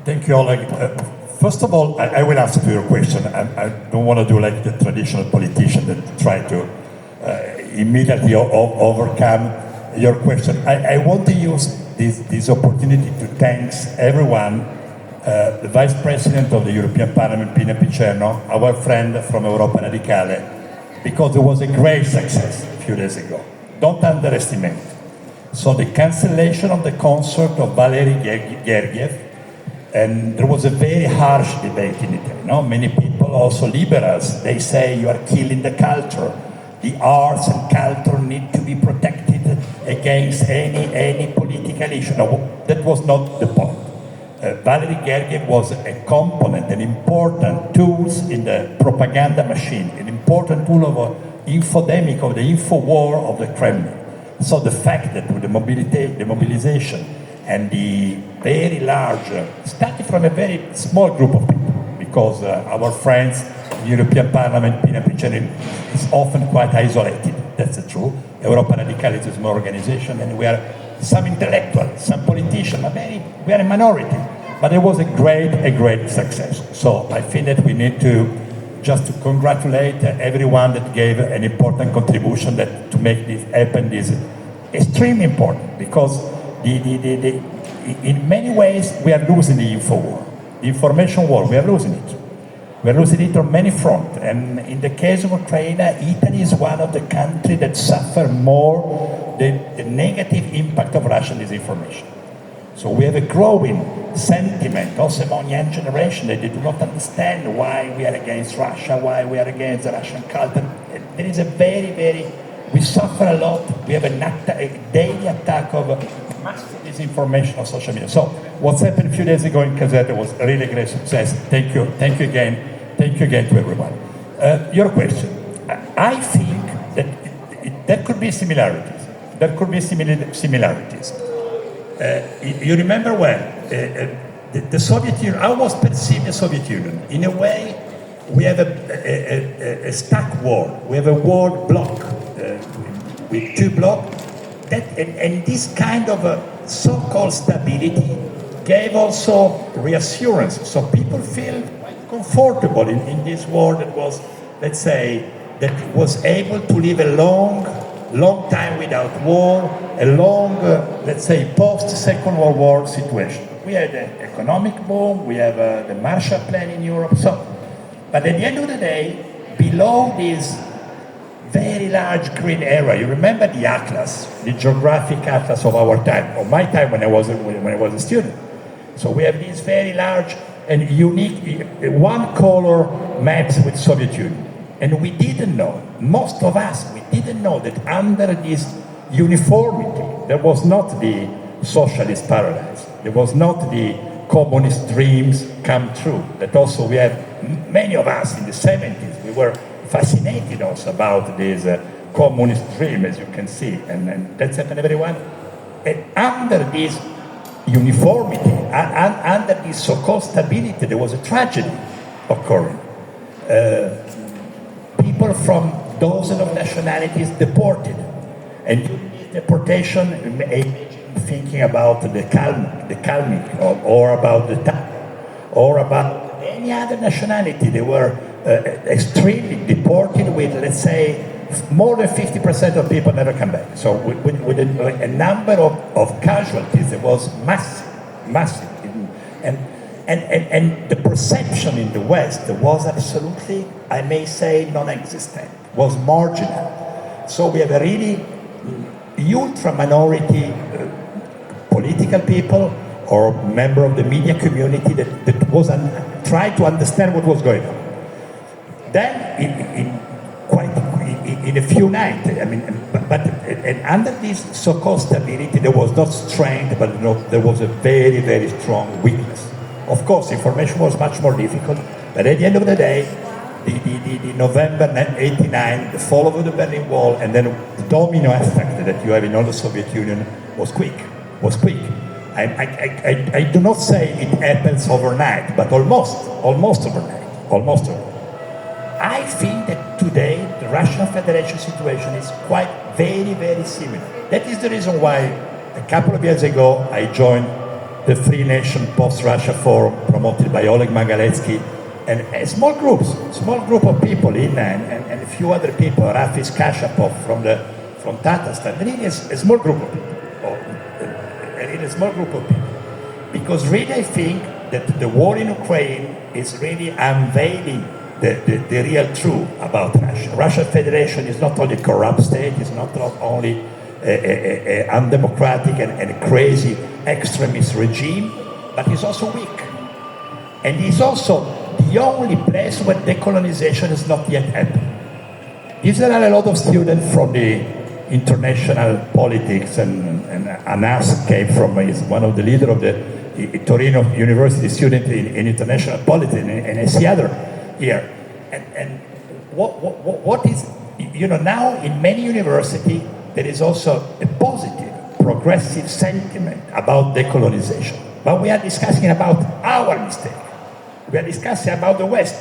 Thank you, Oleg. First of all, I will answer to your question. I don't want to do like the traditional politician that try to immediately overcome your question. I want to use this opportunity to thank everyone, the Vice President of the European Parliament, Pina Picerno, our friend from Europa Radicale, because it was a great success a few days ago. Don't underestimate it. So the cancellation of the concert of Valery Gergiev, and there was a very harsh debate in Italy. No? Many people, also liberals, they say you are killing the culture. The arts and culture need to be protected against any political issue. No, that was not the point. Valery Gergiev was a component, an important tool in the propaganda machine, an important tool of infodemic, of the info war of the Kremlin. So the fact that with the mobilization and the very large, starting from a very small group of people, because our friends in the European Parliament, Pina Picerno, is often quite isolated, that's the truth. Europa Radicale is a small organization, and we are some intellectuals, some politicians, we are a minority. But it was a great success. So I think that we need to congratulate everyone that gave an important contribution to make this happen is extremely important, because in many ways we are losing the info war, the information war, we are losing it. We are losing it on many fronts, and in the case of Ukraine, Italy is one of the countries that suffer more the negative impact of Russian disinformation. So we have a growing sentiment, also among young generation, that they do not understand why we are against Russia, why we are against the Russian culture. There is a we suffer a lot. We have a daily attack of massive disinformation on social media. So what's happened a few days ago in Caserta was a really great success. Thank you again to everyone. Your question. I think that there could be similarities. You remember when the Soviet Union, how was perceived the Soviet Union? In a way, we have a stuck war. We have a war bloc with two blocks. And this kind of so-called stability gave also reassurance. So people feel comfortable in this war that was, let's say, that was able to live a long time without war, a long, let's say, post-Second World War situation. We had an economic boom, we have the Marshall Plan in Europe, but at the end of the day, below this very large green area, you remember the atlas, the geographic atlas of our time, of my time when I was a student. So we have these very large and unique, one-color maps with Soviet Union. And we didn't know, most of us, we didn't know that under this uniformity, there was not the socialist paradise, there was not the communist dreams come true, that also we have, many of us in the 70s, we were fascinated also about this communist dream, as you can see, and that's happened to everyone. And under this uniformity, under this so-called stability, there was a tragedy occurring. People from dozens of nationalities deported, and deportation, thinking about the Kalmyk, or about the Tatar, or about any other nationality, they were extremely deported with, let's say, more than 50% of people never come back. So with a number of casualties, there was massive. And the perception in the West was absolutely, I may say, non-existent, was marginal. So we have a really ultra-minority political people or member of the media community that was trying to understand what was going on. Then, in a few nights, and under this so-called stability, there was not strength, but there was a very strong weakness. Of course, information was much more difficult, but at the end of the day, the November 1989, the fall of the Berlin Wall, and then the domino effect that you have in all the Soviet Union was quick. I do not say it happens overnight, but almost overnight. I think that today the Russian Federation situation is quite very similar. That is the reason why a couple of years ago I joined the Free Nation Post-Russia Forum promoted by Oleg Magaletsky, and small group of people and a few other people, Rafis Kashapov from Tatarstan, really a small group of people. Because really I think that the war in Ukraine is really unveiling the real truth about Russia. Russian Federation is not only a corrupt state, it's not only a undemocratic and a crazy extremist regime, but it's also weak. And it's also the only place where decolonization has not yet happened. There are a lot of students from the international politics, and Anas came from, is one of the leaders of the Torino University student in international politics, and I see other here. And what is, now in many universities, there is also a positive, progressive sentiment about decolonization. But we are discussing about our mistake. We are discussing about the West.